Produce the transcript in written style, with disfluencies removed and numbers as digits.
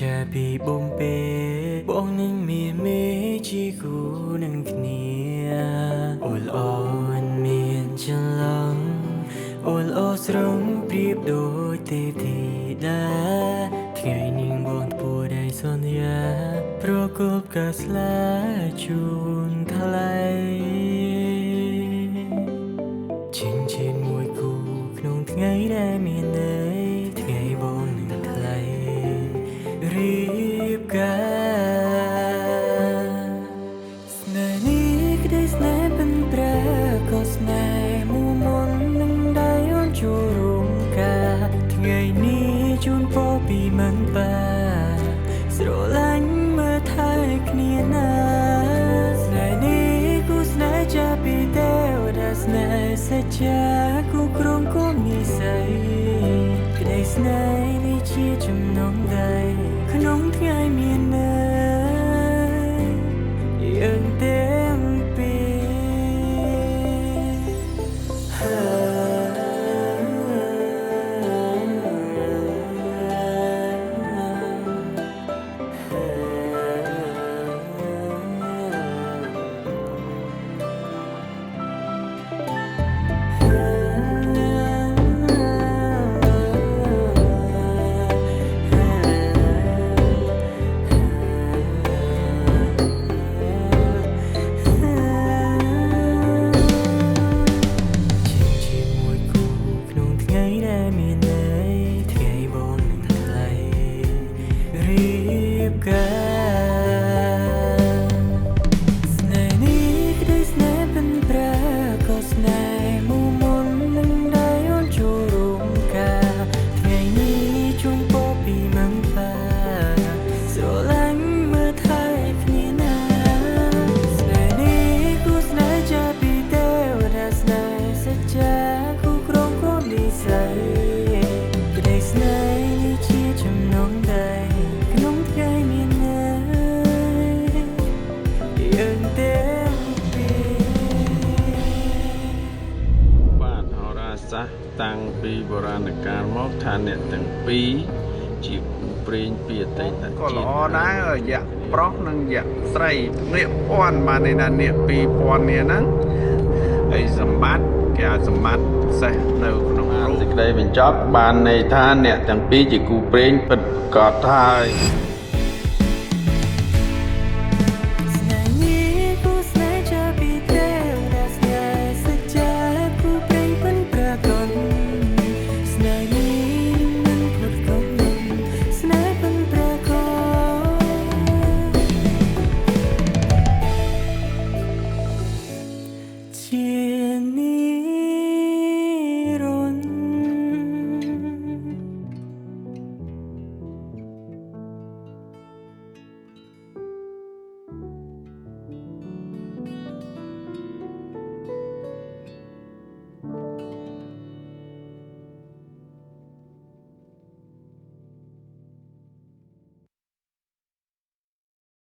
จะบีบมเปบอกนั้นมีจีกูนังเนียโอลออนเมียนฉันลังโอลอสรงเปรียบโดยเตทีดาថ្ងៃนิ่งบนปูได้สนยาប្រកបកាស្លាជូនថ្លៃចិញ្ចៀនមួយគូក្នុងថ្ងៃដែលមានន័យថ្ងៃបងនឹងថ្លៃរៀបការស្នេហ៍នេះក្តីស្នេហ៍เป็นប្រាក៏ស្នេហ៍មួមុននឹងได้អូនចូលរួមការថ្ងៃនេះជូនពរពីមិនបាស្រឡាញ់មើលថែគ្នាណាស្នេហ៍នេះគូស្នេហ៍ចាប់ពីទេវតាស្នេហ៍សច្ចាគូគ្រងគំនិស័យក្តីស្នេហ៍នេះជាចំណងដៃក្នុងថ្ងៃមានន័យយើងទាំងពីរតាំងពីបុរាណកាលមកថាអ្នកទាំងពីរជាគូព្រេងពីអតីតជាតិក៏ល្អដែររយៈប្រុសនិងរយៈស្រីនេះពាន់បានន័យថាអ្នក2000នេះហ្នឹងហើយសម្បត្តិគេអាចសម្បត្តិសេះនៅក្នុងសេចក្តីបញ្ចប់បានន័យថាអ្នកទាំងពីរជាគូព្រេងពិតប្រាកដហើយ